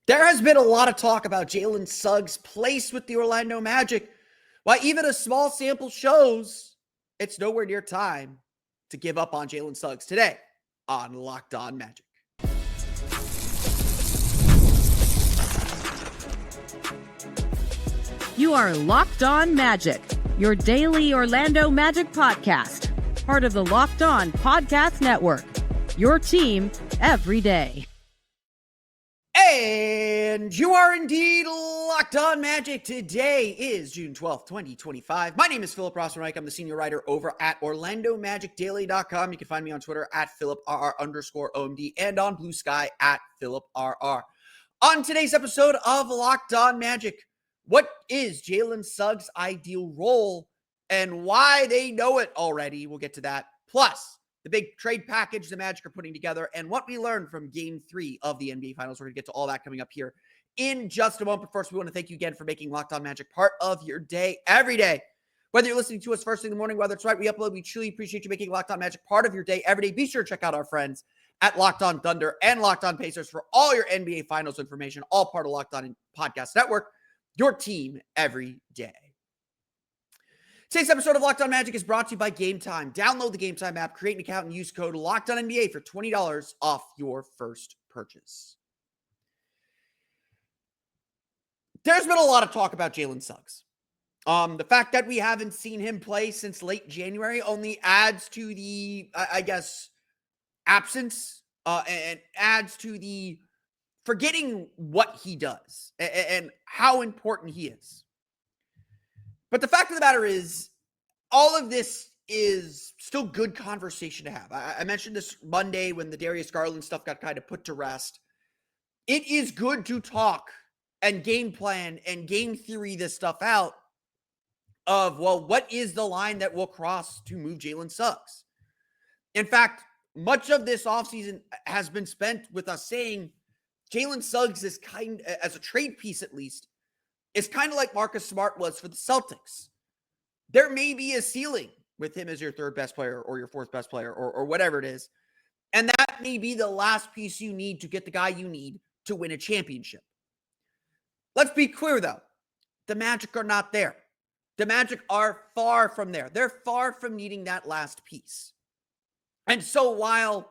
There has been a lot of talk about Jalen Suggs' place with the Orlando Magic. While even a small sample shows it's nowhere near time to give up on Jalen Suggs today on Locked On Magic. You are Locked On Magic, your daily Orlando Magic podcast, part of the Locked On Podcast Network, your team every day. And you are indeed Locked On Magic. Today is June 12th, 2025. My name is Philip Rossman-Reich. I'm the senior writer over at OrlandoMagicDaily.com. You can find me on Twitter at PhilipRR_OMD and on Blue Sky at PhilipRR. On today's episode of Locked On Magic, what is Jalen Suggs' ideal role and why they know it already? We'll get to that. Plus, the big trade package the Magic are putting together, and what we learned from Game 3 of the NBA Finals. We're going to get to all that coming up here in just a moment. But first, we want to thank you again for making Locked On Magic part of your day every day. Whether you're listening to us first thing in the morning, whether it's right we upload, we truly appreciate you making Locked On Magic part of your day every day. Be sure to check out our friends at Locked On Thunder and Locked On Pacers for all your NBA Finals information, all part of Locked On Podcast Network, your team every day. Today's episode of Locked On Magic is brought to you by Game Time. Download the Game Time app, create an account, and use code LOCKEDONNBA for $20 off your first purchase. There's been a lot of talk about Jalen Suggs. The fact that we haven't seen him play since late January only adds to the, absence and adds to the forgetting what he does and how important he is. But the fact of the matter is, all of this is still good conversation to have. I mentioned this Monday when the Darius Garland stuff got kind of put to rest. It is good to talk and game plan and game theory this stuff out of, well, what is the line that we'll cross to move Jalen Suggs? In fact, much of this offseason has been spent with us saying Jalen Suggs is as a trade piece at least, is kind of like Marcus Smart was for the Celtics. There may be a ceiling with him as your third best player or your fourth best player or whatever it is. And that may be the last piece you need to get the guy you need to win a championship. Let's be clear, though. The Magic are not there. The Magic are far from there. They're far from needing that last piece. And so while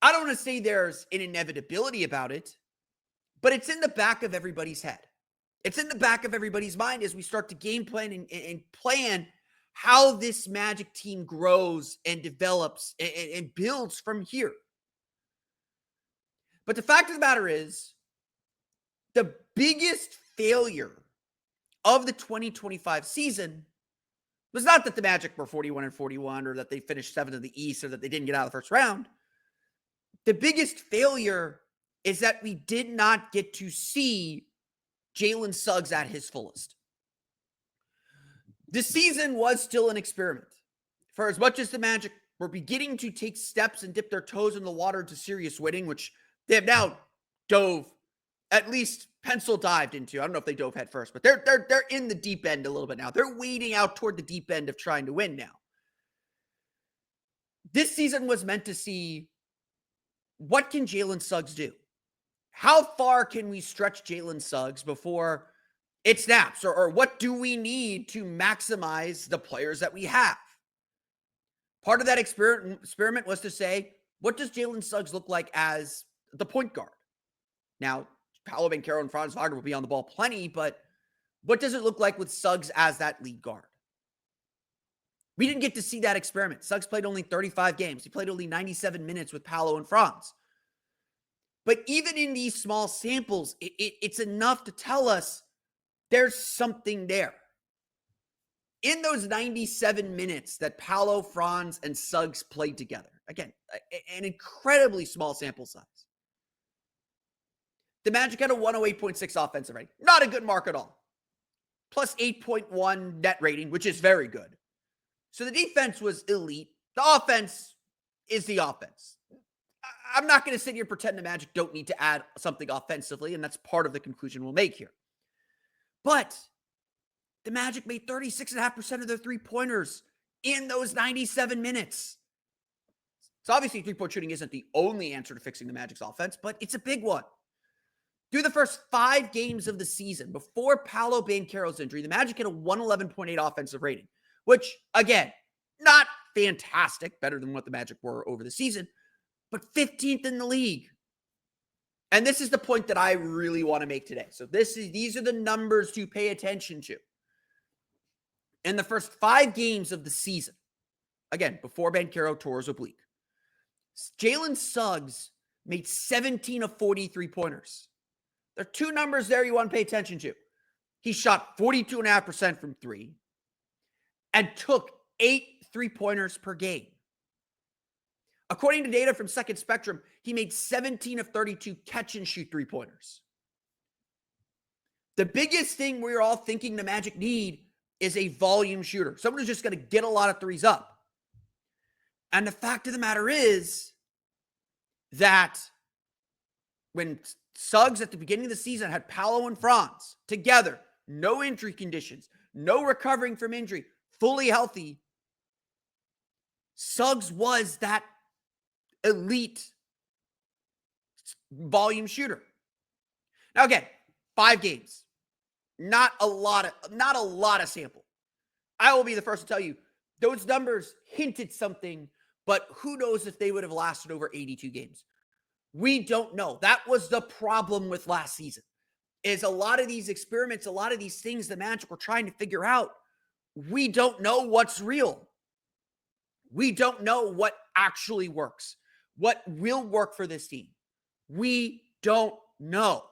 I don't want to say there's an inevitability about it, but it's in the back of everybody's head. It's in the back of everybody's mind as we start to game plan and plan how this Magic team grows and develops and builds from here. But the fact of the matter is, the biggest failure of the 2025 season was not that the Magic were 41-41 or that they finished 7th in the East or that they didn't get out of the first round. The biggest failure is that we did not get to see Jalen Suggs at his fullest. The season was still an experiment. For as much as the Magic were beginning to take steps and dip their toes in the water to serious winning, which they have now at least pencil dived into. I don't know if they dove head first, but they're in the deep end a little bit now. They're wading out toward the deep end of trying to win now. This season was meant to see, what can Jalen Suggs do? How far can we stretch Jalen Suggs before it snaps? Or what do we need to maximize the players that we have? Part of that experiment was to say, what does Jalen Suggs look like as the point guard? Now, Paolo, Banchero, and Franz Wagner will be on the ball plenty, but what does it look like with Suggs as that lead guard? We didn't get to see that experiment. Suggs played only 35 games. He played only 97 minutes with Paolo and Franz. But even in these small samples, it's enough to tell us there's something there. In those 97 minutes that Paolo, Franz, and Suggs played together, again, an incredibly small sample size, the Magic had a 108.6 offensive rating. Not a good mark at all. Plus 8.1 net rating, which is very good. So the defense was elite. The offense is the offense. I'm not going to sit here and pretend the Magic don't need to add something offensively, and that's part of the conclusion we'll make here. But the Magic made 36.5% of their three-pointers in those 97 minutes. So obviously, three-point shooting isn't the only answer to fixing the Magic's offense, but it's a big one. Through the first 5 games of the season, before Paolo Banchero's injury, the Magic had a 111.8 offensive rating, which, again, not fantastic, better than what the Magic were over the season, but 15th in the league. And this is the point that I really want to make today. So these are the numbers to pay attention to. In the first 5 games of the season, again, before Banchero tore his oblique, Jalen Suggs made 17 of 40 3-pointers. There are 2 numbers there you want to pay attention to. He shot 42.5% from 3 and took 8 3-pointers per game. According to data from Second Spectrum, he made 17 of 32 catch-and-shoot 3-pointers. The biggest thing we're all thinking the Magic need is a volume shooter, someone who's just going to get a lot of threes up. And the fact of the matter is that when Suggs at the beginning of the season had Paolo and Franz together, no injury conditions, no recovering from injury, fully healthy, Suggs was that elite volume shooter. Now again, 5 games, not a lot of sample. I will be the first to tell you those numbers hinted something, but who knows if they would have lasted over 82 games. We don't know. That was the problem with last season, is a lot of these experiments, a lot of these things the Magic were trying to figure out, we don't know what's real. We don't know what actually works, what will work for this team. We don't know.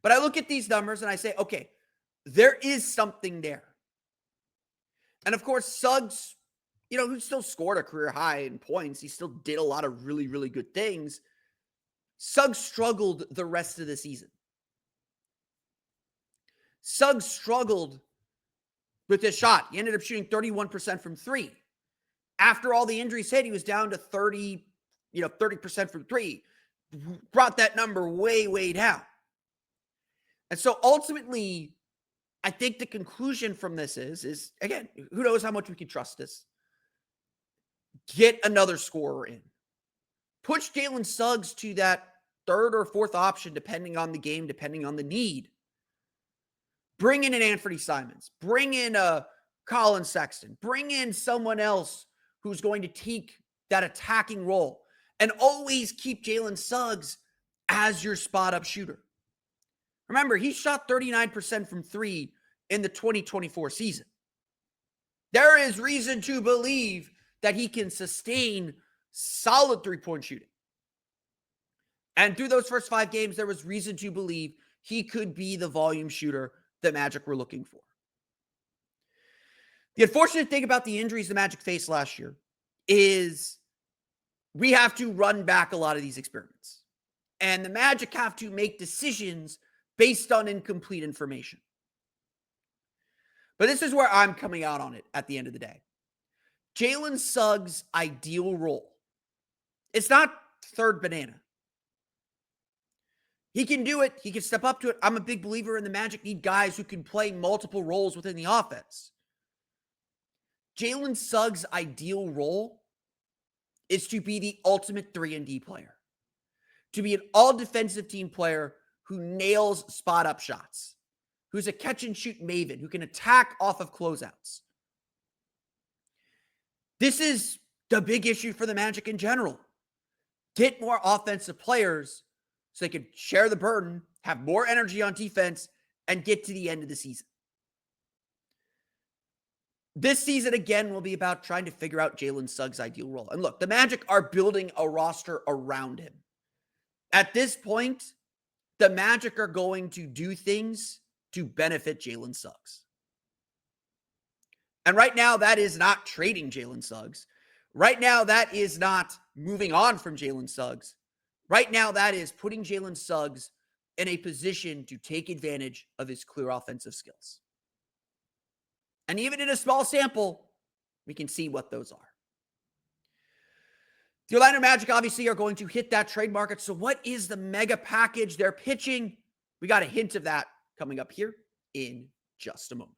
But I look at these numbers and I say, okay, there is something there. And of course, Suggs, who still scored a career high in points, he still did a lot of really, really good things. Suggs struggled the rest of the season. Suggs struggled with his shot. He ended up shooting 31% from 3. After all the injuries hit, he was down to 30% from 3. Brought that number way, way down. And so ultimately, I think the conclusion from this is again, who knows how much we can trust this. Get another scorer in. Push Jalen Suggs to that 3rd or 4th option, depending on the game, depending on the need. Bring in an Anthony Simons. Bring in a Colin Sexton. Bring in someone else who's going to take that attacking role. And always keep Jalen Suggs as your spot-up shooter. Remember, he shot 39% from 3 in the 2024 season. There is reason to believe that he can sustain solid 3-point shooting. And through those first 5 games, there was reason to believe he could be the volume shooter the Magic were looking for. The unfortunate thing about the injuries the Magic faced last year is we have to run back a lot of these experiments. And the Magic have to make decisions based on incomplete information. But this is where I'm coming out on it at the end of the day. Jalen Suggs' ideal role. It's not third banana. He can do it. He can step up to it. I'm a big believer in the Magic need guys who can play multiple roles within the offense. Jalen Suggs' ideal role is to be the ultimate 3-and-D player. To be an all-defensive team player who nails spot-up shots. Who's a catch-and-shoot maven. Who can attack off of closeouts. This is the big issue for the Magic in general. Get more offensive players so they can share the burden, have more energy on defense, and get to the end of the season. This season, again, will be about trying to figure out Jalen Suggs' ideal role. And look, the Magic are building a roster around him. At this point, the Magic are going to do things to benefit Jalen Suggs. And right now, that is not trading Jalen Suggs. Right now, that is not moving on from Jalen Suggs. Right now, that is putting Jalen Suggs in a position to take advantage of his clear offensive skills. And even in a small sample, we can see what those are. The Orlando Magic obviously are going to hit that trade market. So what is the mega package they're pitching? We got a hint of that coming up here in just a moment.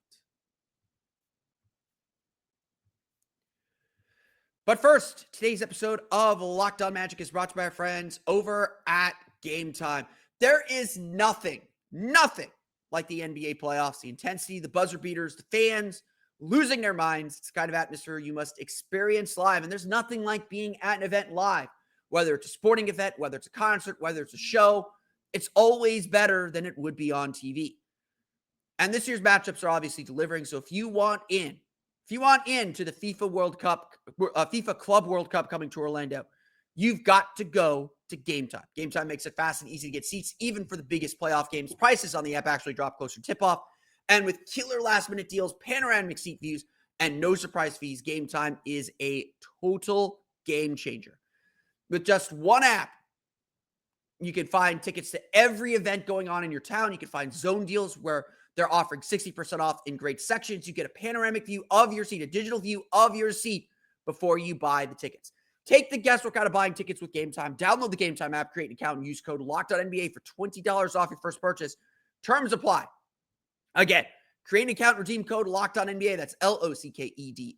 But first, today's episode of Locked On Magic is brought to you by our friends over at Game Time. There is nothing like the NBA playoffs, the intensity, the buzzer beaters, the fans losing their minds. It's the kind of atmosphere you must experience live. And there's nothing like being at an event live, whether it's a sporting event, whether it's a concert, whether it's a show. It's always better than it would be on TV. And this year's matchups are obviously delivering. So if you want in to the FIFA Club World Cup coming to Orlando, you've got to go to Game Time. Game Time makes it fast and easy to get seats, even for the biggest playoff games. Prices on the app actually drop closer to tip-off. And with killer last-minute deals, panoramic seat views, and no surprise fees, Game Time is a total game changer. With just one app, you can find tickets to every event going on in your town. You can find zone deals where they're offering 60% off in great sections. You get a panoramic view of your seat, a digital view of your seat before you buy the tickets. Take the guesswork out of buying tickets with Game Time. Download the Game Time app, create an account, and use code LOCKEDONNBA for $20 off your first purchase. Terms apply. Again, create an account, redeem code LOCKEDONNBA. That's LOCKEDONNBA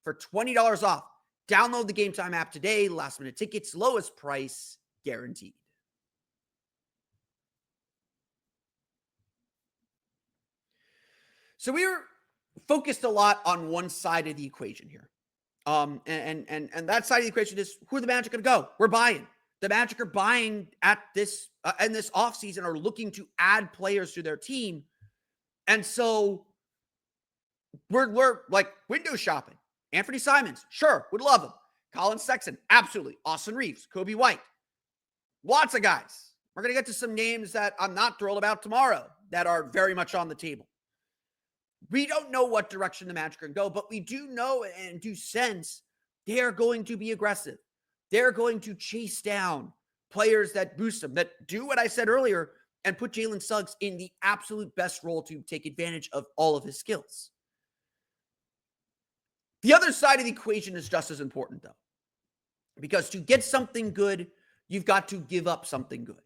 for $20 off. Download the Game Time app today. Last minute tickets, lowest price guaranteed. So we were focused a lot on one side of the equation here. And that side of the equation is, who are the Magic going to go? We're buying. The Magic are buying at this and this offseason, are looking to add players to their team. And so we're like window shopping. Anthony Simons, sure, would love him. Colin Sexton, absolutely. Austin Reeves, Kobe White. Lots of guys. We're going to get to some names that I'm not thrilled about tomorrow that are very much on the table. We don't know what direction the Magic are going to go, but we do know and do sense they are going to be aggressive. They're going to chase down players that boost them, that do what I said earlier, and put Jalen Suggs in the absolute best role to take advantage of all of his skills. The other side of the equation is just as important, though, because to get something good, you've got to give up something good.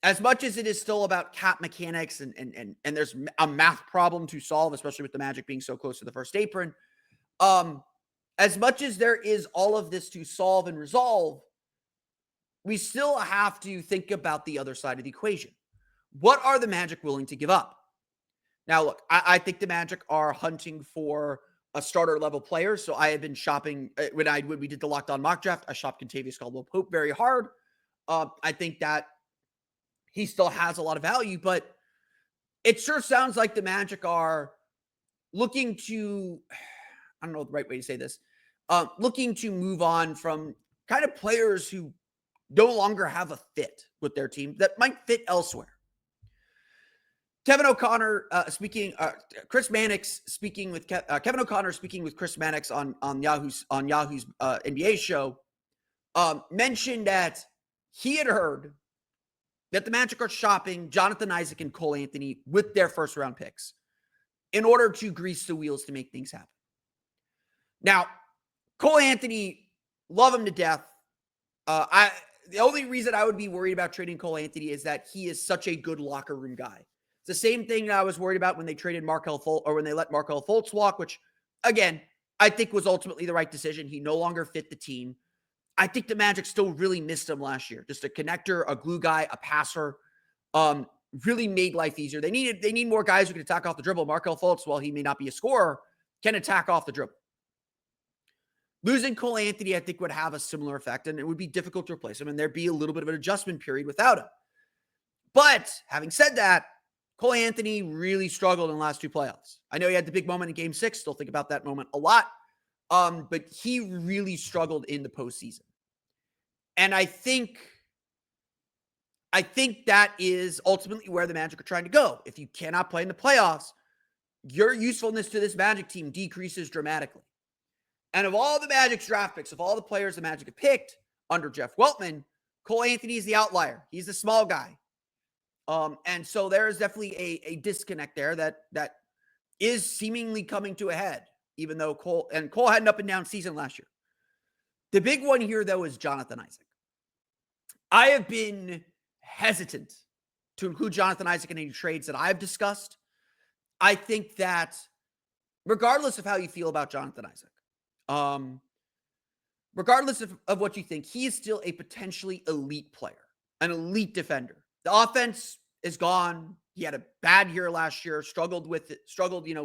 As much as it is still about cap mechanics and there's a math problem to solve, especially with the Magic being so close to the first apron, as much as there is all of this to solve and resolve, we still have to think about the other side of the equation. What are the Magic willing to give up? Now, look, I think the Magic are hunting for a starter level player. So I have been shopping when we did the Locked On mock draft. I shopped Kentavious Caldwell-Pope very hard. I think that he still has a lot of value, but it sure sounds like the Magic are looking to, I don't know the right way to say this, looking to move on from kind of players who no longer have a fit with their team that might fit elsewhere. Kevin O'Connor Chris Mannix speaking with Kevin O'Connor speaking with Chris Mannix on Yahoo's NBA show, mentioned that he had heard that the Magic are shopping Jonathan Isaac and Cole Anthony with their first round picks in order to grease the wheels to make things happen. Now, Cole Anthony, love him to death. The only reason I would be worried about trading Cole Anthony is that he is such a good locker room guy. It's the same thing that I was worried about when they traded Markelle Fultz, or when they let Markelle Fultz walk, which, again, I think was ultimately the right decision. He no longer fit the team. I think the Magic still really missed him last year. Just a connector, a glue guy, a passer. Really made life easier. They need more guys who can attack off the dribble. Markelle Fultz, while he may not be a scorer, can attack off the dribble. Losing Cole Anthony, I think, would have a similar effect, and it would be difficult to replace him, and there'd be a little bit of an adjustment period without him. But having said that, Cole Anthony really struggled in the last two playoffs. I know he had the big moment in Game 6. Still think about that moment a lot. But he really struggled in the postseason. And I think that is ultimately where the Magic are trying to go. If you cannot play in the playoffs, your usefulness to this Magic team decreases dramatically. And of all the Magic's draft picks, of all the players the Magic have picked under Jeff Weltman, Cole Anthony is the outlier. He's the small guy. And so there is definitely a disconnect there that is seemingly coming to a head, even though Cole had an up and down season last year. The big one here, though, is Jonathan Isaac. I have been hesitant to include Jonathan Isaac in any trades that I've discussed. I think that regardless of how you feel about Jonathan Isaac, regardless of what you think, he is still a potentially elite player. an elite defender. The offense is gone. He had a bad year last year, struggled,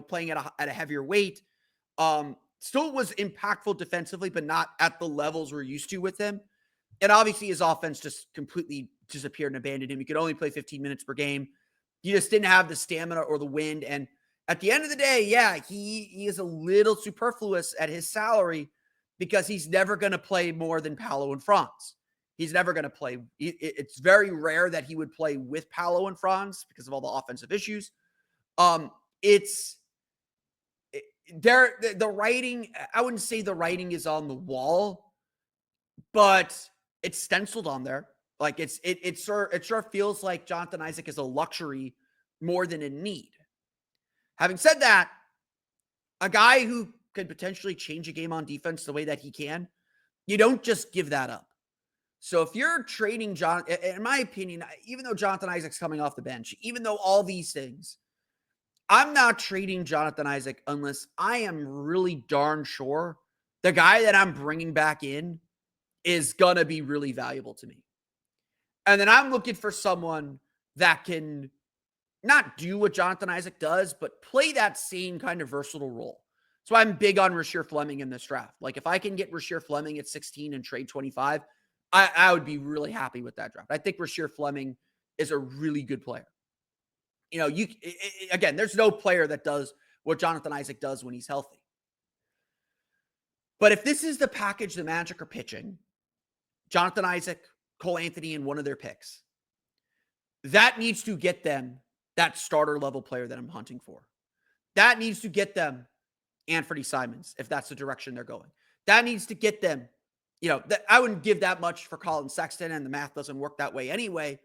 playing at a heavier weight. Still was impactful defensively, but not at the levels we're used to with him. And obviously his offense just completely disappeared and abandoned him. He could only play 15 minutes per game. He just didn't have the stamina or the wind. And at the end of the day, yeah, he is a little superfluous at his salary because he's never going to play more than Paolo and Franz. He's never going to play. It's very rare that he would play with Paolo and Franz because of all the offensive issues. The writing, I wouldn't say the writing is on the wall, but it's stenciled on there. Like it sure feels like Jonathan Isaac is a luxury more than a need. Having said that, a guy who could potentially change a game on defense the way that he can, you don't just give that up. So if you're trading in my opinion, even though Jonathan Isaac's coming off the bench, even though all these things, I'm not trading Jonathan Isaac unless I am really darn sure the guy that I'm bringing back in is going to be really valuable to me. And then I'm looking for someone that can not do what Jonathan Isaac does, but play that same kind of versatile role. So I'm big on Rasheer Fleming in this draft. Like if I can get Rasheer Fleming at 16 and trade 25, I would be really happy with that draft. I think Rasheer Fleming is a really good player. Again, there's no player that does what Jonathan Isaac does when he's healthy. But if this is the package the Magic are pitching, Jonathan Isaac, Cole Anthony, and one of their picks, that needs to get them that starter level player that I'm hunting for. That needs to get them Anthony Simons, if that's the direction they're going. That needs to get them, I wouldn't give that much for Colin Sexton, and the math doesn't work that way anyway.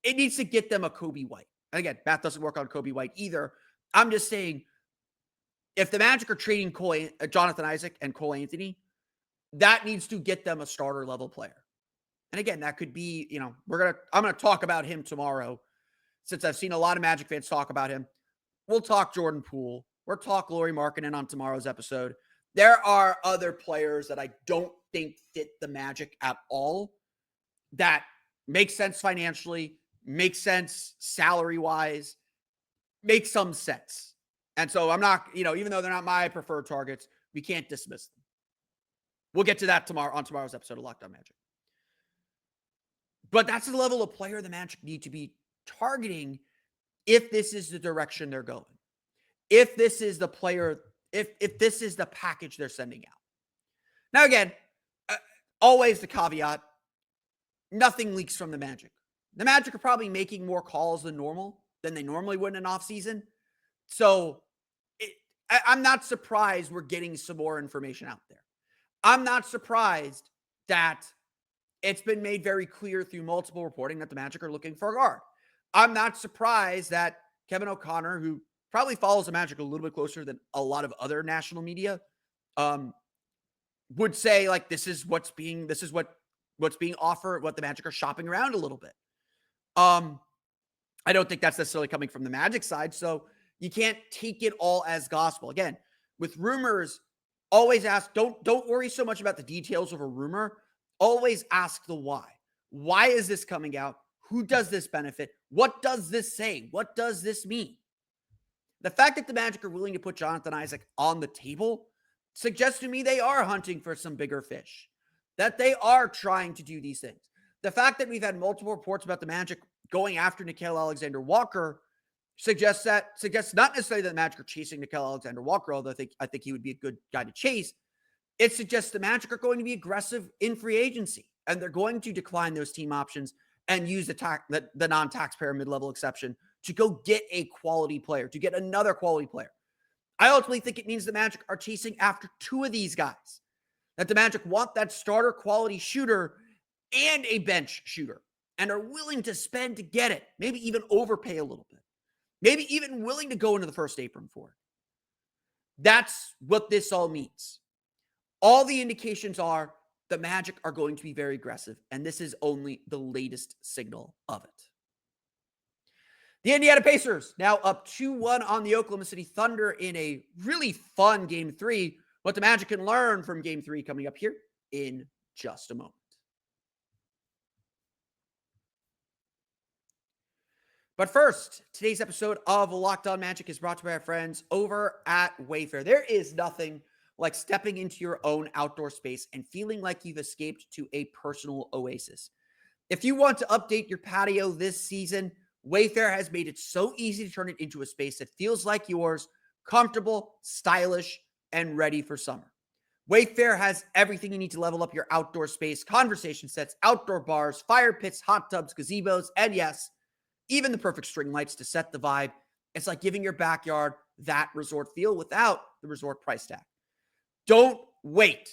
It needs to get them a Kobe White. And again, math doesn't work on Kobe White either. I'm just saying, if the Magic are trading Jonathan Isaac and Cole Anthony, that needs to get them a starter level player. And again, that could be, I'm going to talk about him tomorrow since I've seen a lot of Magic fans talk about him. We'll talk Jordan Poole. We'll talk Lauri Markkanen on tomorrow's episode. There are other players that I don't think fit the Magic at all that make sense financially, make sense salary-wise, make some sense. And so I'm not, even though they're not my preferred targets, we can't dismiss them. We'll get to that tomorrow on tomorrow's episode of Locked On Magic. But that's the level of player the Magic need to be targeting if this is the direction they're going. If this is the player, if this is the package they're sending out. Now, again, always the caveat, nothing leaks from the Magic. The Magic are probably making more calls than they normally would in an offseason. So I'm not surprised we're getting some more information out there. I'm not surprised that it's been made very clear through multiple reporting that the Magic are looking for a guard. I'm not surprised that Kevin O'Connor, who probably follows the Magic a little bit closer than a lot of other national media, would say like this is what's being offered, what the Magic are shopping around a little bit. I don't think that's necessarily coming from the Magic side, so you can't take it all as gospel. Again, with rumors, always ask, don't worry so much about the details of a rumor. Always ask the why. Why is this coming out? Who does this benefit? What does this say? What does this mean? The fact that the Magic are willing to put Jonathan Isaac on the table suggests to me they are hunting for some bigger fish, that they are trying to do these things. The fact that we've had multiple reports about the Magic going after Nickeil Alexander-Walker suggests not necessarily that the Magic are chasing Nickeil Alexander-Walker, although I think he would be a good guy to chase. It suggests the Magic are going to be aggressive in free agency, and they're going to decline those team options and use the non-taxpayer mid-level exception to go get a quality player, to get another quality player. I ultimately think it means the Magic are chasing after two of these guys, that the Magic want that starter quality shooter and a bench shooter, and are willing to spend to get it, maybe even overpay a little bit, maybe even willing to go into the first apron for it. That's what this all means. All the indications are the Magic are going to be very aggressive, and this is only the latest signal of it. The Indiana Pacers now up 2-1 on the Oklahoma City Thunder in a really fun Game 3. What the Magic can learn from Game 3 coming up here in just a moment. But first, today's episode of Locked On Magic is brought to you by our friends over at Wayfair. There is nothing like stepping into your own outdoor space and feeling like you've escaped to a personal oasis. If you want to update your patio this season, Wayfair has made it so easy to turn it into a space that feels like yours, comfortable, stylish, and ready for summer. Wayfair has everything you need to level up your outdoor space: conversation sets, outdoor bars, fire pits, hot tubs, gazebos, and yes, even the perfect string lights to set the vibe. It's like giving your backyard that resort feel without the resort price tag. Don't wait.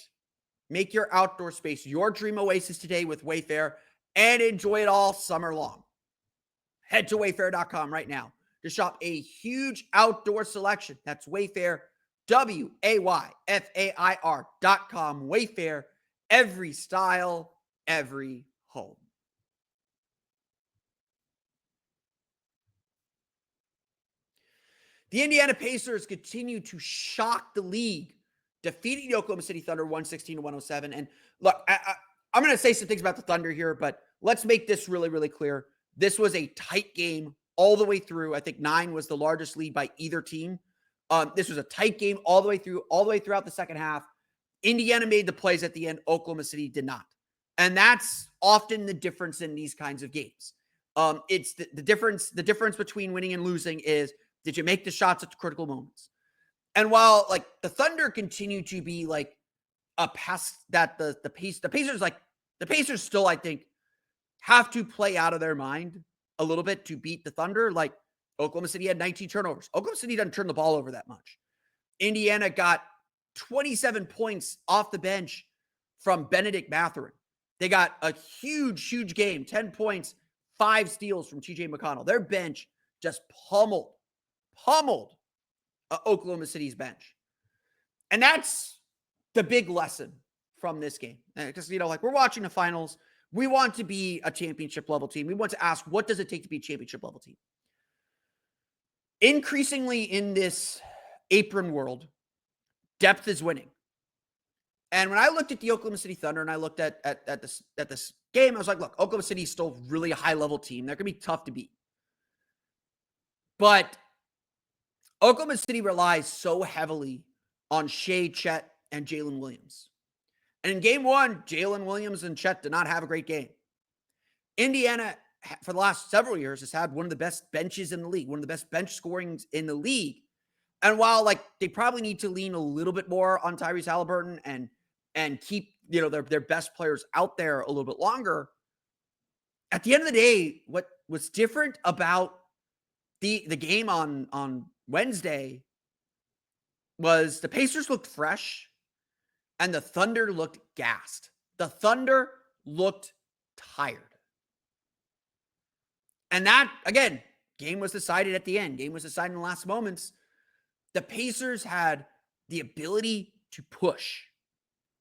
Make your outdoor space your dream oasis today with Wayfair and enjoy it all summer long. Head to wayfair.com right now to shop a huge outdoor selection. That's Wayfair, WAYFAIR.com. Wayfair, every style, every home. The Indiana Pacers continue to shock the league, defeating the Oklahoma City Thunder 116-107. And look, I'm going to say some things about the Thunder here, but let's make this really, really clear. This was a tight game all the way through. I think 9 was the largest lead by either team. This was a tight game all the way throughout the second half. Indiana made the plays at the end. Oklahoma City did not. And that's often the difference in these kinds of games. It's the difference between winning and losing is, did you make the shots at the critical moments? And while like the Thunder continue to be like a pest that the Pacers still, I think, have to play out of their mind a little bit to beat the Thunder. Like Oklahoma City had 19 turnovers. Oklahoma City doesn't turn the ball over that much. Indiana got 27 points off the bench from Benedict Mathurin. They got a huge game, 10 points, 5 steals from TJ McConnell. Their bench just pummeled Oklahoma City's bench. And that's the big lesson from this game. Because, like we're watching the finals. We want to be a championship level team. We want to ask, what does it take to be a championship level team? Increasingly in this apron world, depth is winning. And when I looked at the Oklahoma City Thunder and I looked at this game, I was like, look, Oklahoma City is still really a high level team. They're going to be tough to beat. But Oklahoma City relies so heavily on Shea, Chet, and Jalen Williams. And in game 1, Jalen Williams and Chet did not have a great game. Indiana, for the last several years, has had one of the best benches in the league, one of the best bench scorings in the league. And while like they probably need to lean a little bit more on Tyrese Halliburton and keep their best players out there a little bit longer, at the end of the day, what was different about the game on Wednesday was the Pacers looked fresh and the Thunder looked gassed. The Thunder looked tired. And that, again, game was decided at the end. Game was decided in the last moments. The Pacers had the ability to push.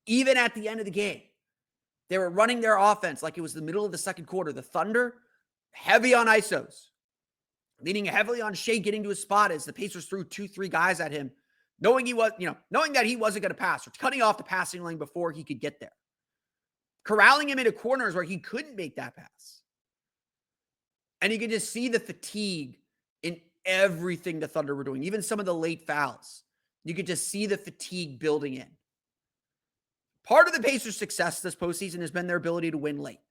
Even at the end of the game, they were running their offense like it was the middle of the second quarter. The Thunder, heavy on ISOs, leaning heavily on Shea getting to his spot as the Pacers threw 2-3 guys at him, knowing that he wasn't going to pass, or cutting off the passing lane before he could get there, corralling him into corners where he couldn't make that pass. And you could just see the fatigue in everything the Thunder were doing, even some of the late fouls. You could just see the fatigue building in. Part of the Pacers' success this postseason has been their ability to win late.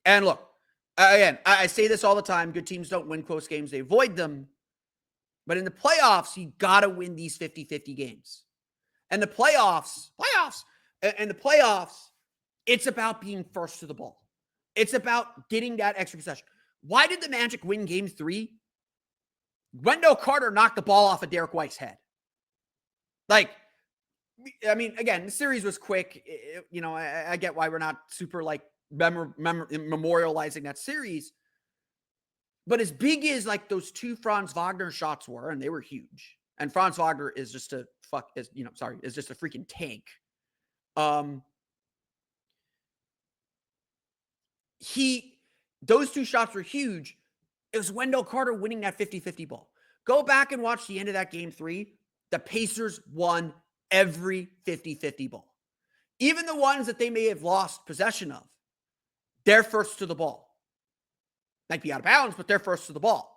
And look, again, I say this all the time. Good teams don't win close games. They avoid them. But in the playoffs, you got to win these 50-50 games. And the playoffs, it's about being first to the ball. It's about getting that extra possession. Why did the Magic win game 3? Wendell Carter knocked the ball off of Derek White's head. Like, I mean, again, the series was quick. I get why we're not super like memorializing that series. But as big as like those 2 Franz Wagner shots were, and they were huge. And Franz Wagner is just is just a freaking tank. Those 2 shots were huge. It was Wendell Carter winning that 50-50 ball. Go back and watch the end of that game 3. The Pacers won every 50-50 ball. Even the ones that they may have lost possession of, they're first to the ball. Might be out of bounds, but they're first to the ball.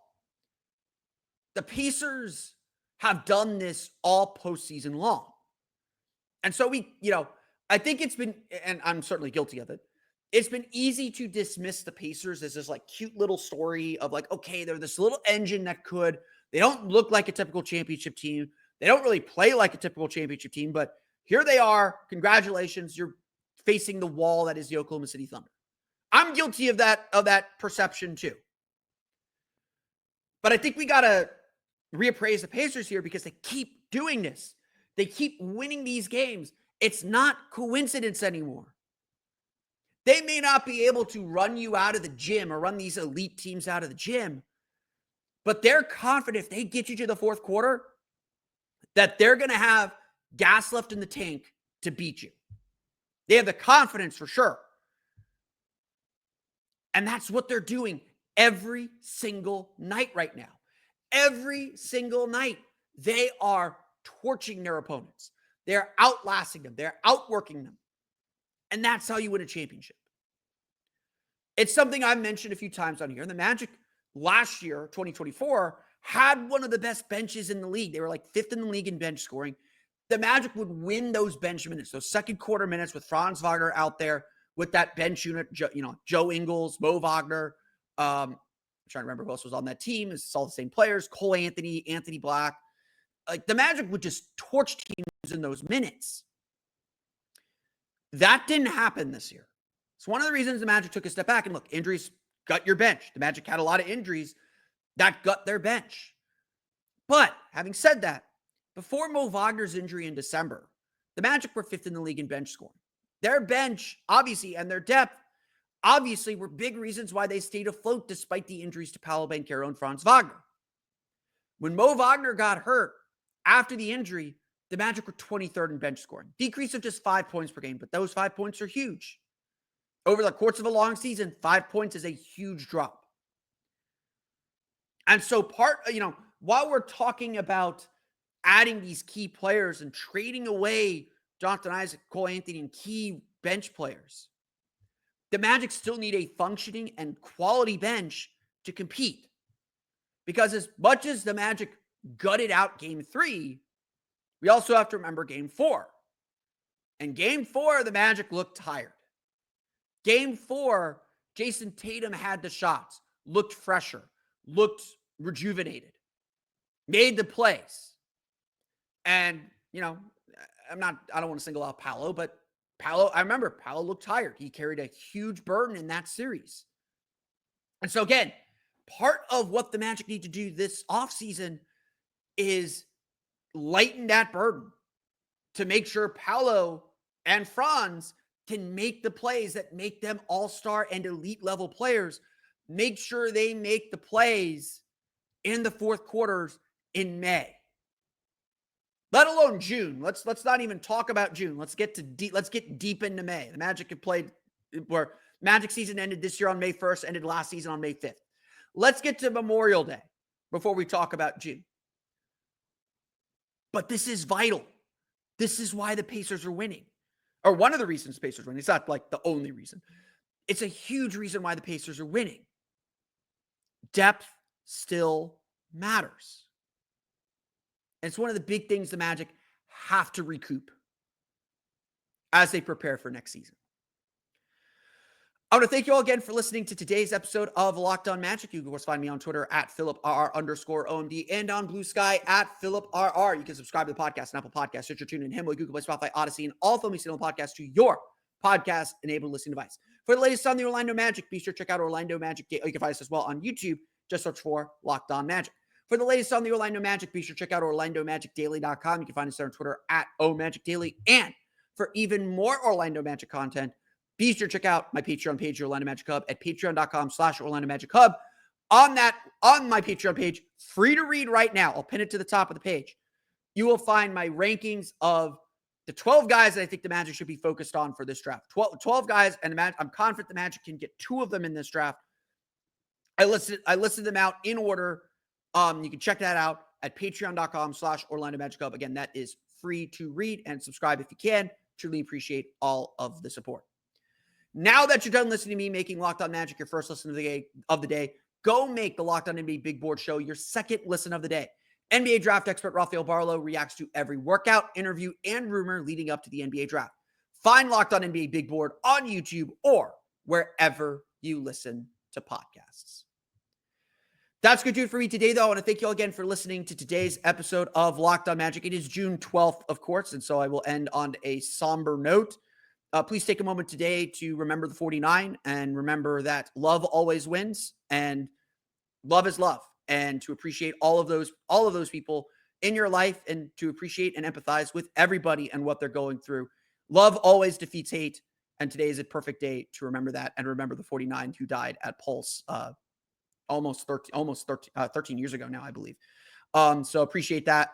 The Pacers have done this all postseason long. And so I think it's been, and I'm certainly guilty of it, it's been easy to dismiss the Pacers as this like cute little story of like, okay, they're this little engine they don't look like a typical championship team. They don't really play like a typical championship team, but here they are. Congratulations. You're facing the wall that is the Oklahoma City Thunder. I'm guilty of that perception too. But I think we got to reappraise the Pacers here because they keep doing this. They keep winning these games. It's not coincidence anymore. They may not be able to run you out of the gym or run these elite teams out of the gym, but they're confident if they get you to the fourth quarter that they're going to have gas left in the tank to beat you. They have the confidence for sure. And that's what they're doing every single night right now. Every single night, they are torching their opponents. They're outlasting them. They're outworking them. And that's how you win a championship. It's something I've mentioned a few times on here. The Magic last year, 2024, had one of the best benches in the league. They were like fifth in the league in bench scoring. The Magic would win those bench minutes, those second quarter minutes with Franz Wagner out there with that bench unit, Joe Ingles, Mo Wagner. I'm trying to remember who else was on that team. It's all the same players. Cole Anthony, Anthony Black. Like the Magic would just torch teams in those minutes. That didn't happen this year. It's one of the reasons the Magic took a step back. And look, injuries gut your bench. The Magic had a lot of injuries that gut their bench. But having said that, before Mo Wagner's injury in December, the Magic were fifth in the league in bench scoring. Their bench, obviously, and their depth, obviously, were big reasons why they stayed afloat despite the injuries to Paolo, Banchero, and Franz Wagner. When Mo Wagner got hurt after the injury, the Magic were 23rd in bench scoring. Decrease of just 5 points per game, but those 5 points are huge. Over the course of a long season, 5 points is a huge drop. And so while we're talking about adding these key players and trading away Jonathan Isaac, Cole Anthony, and key bench players, the Magic still need a functioning and quality bench to compete. Because as much as the Magic gutted out Game 3, we also have to remember Game 4. And Game 4, the Magic looked tired. Game 4, Jason Tatum had the shots, looked fresher, looked rejuvenated, made the plays. And, I don't want to single out Paolo, but I remember Paolo looked tired. He carried a huge burden in that series. And so again, part of what the Magic need to do this offseason is lighten that burden to make sure Paolo and Franz can make the plays that make them all-star and elite level players. Make sure they make the plays in the fourth quarters in May. Let alone June. Let's not even talk about June. Let's get deep into May. The Magic have played where Magic season ended this year on May 1st, ended last season on May 5th. Let's get to Memorial Day before we talk about June. But this is vital. This is why the Pacers are winning. Or one of the reasons the Pacers are winning. It's not like the only reason. It's a huge reason why the Pacers are winning. Depth still matters. And it's one of the big things the Magic have to recoup as they prepare for next season. I want to thank you all again for listening to today's episode of Locked On Magic. You can, of course, find me on Twitter at @PhilipRR_OMD and on Blue Sky at PhilipRR. You can subscribe to the podcast on Apple Podcasts, Stitcher, TuneIn, Himalaya, Google Play, Spotify, Odyssey, and all Film Channel podcasts to your podcast-enabled listening device. For the latest on the Orlando Magic, be sure to check out Orlando Magic. You can find us as well on YouTube. Just search for Locked On Magic. For the latest on the Orlando Magic, be sure to check out OrlandoMagicDaily.com. You can find us there on Twitter at OMagicDaily. And for even more Orlando Magic content, be sure to check out my Patreon page, Orlando Magic Hub, at patreon.com/Orlando Magic Hub. On my Patreon page, free to read right now. I'll pin it to the top of the page. You will find my rankings of the 12 guys that I think the Magic should be focused on for this draft. 12 guys, and I'm confident the Magic can get 2 of them in this draft. I listed them out in order. You can check that out at patreon.com/Orlando Magic Hub. Again, that is free to read and subscribe if you can. Truly appreciate all of the support. Now that you're done listening to me making Locked On Magic your first listen of the day, go make the Locked On NBA Big Board Show your second listen of the day. NBA draft expert Rafael Barlow reacts to every workout, interview, and rumor leading up to the NBA draft. Find Locked On NBA Big Board on YouTube or wherever you listen to podcasts. That's going to do it for me today, though. I want to thank you all again for listening to today's episode of Locked On Magic. It is June 12th, of course, and so I will end on a somber note. Please take a moment today to remember the 49 and remember that love always wins, and love is love, and to appreciate all of those people in your life, and to appreciate and empathize with everybody and what they're going through. Love always defeats hate, and today is a perfect day to remember that and remember the 49 who died at Pulse almost 13 years ago now, I believe. So appreciate that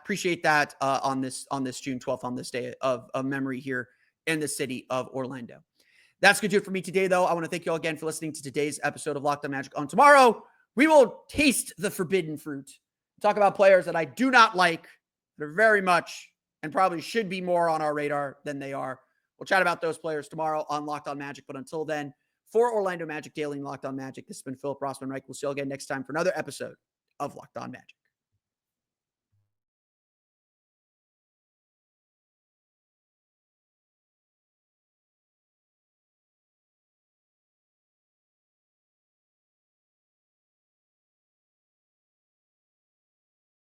on this June 12th, on this day of memory here in the city of Orlando. That's going to do it for me today, though. I want to thank you all again for listening to today's episode of Locked On Magic. On tomorrow, we will taste the forbidden fruit, talk about players that I do not like, that are very much and probably should be more on our radar than they are. We'll chat about those players tomorrow on Locked On Magic. But until then, for Orlando Magic Daily and Locked On Magic, this has been Philip Rossman-Reich. We'll see you all again next time for another episode of Locked On Magic.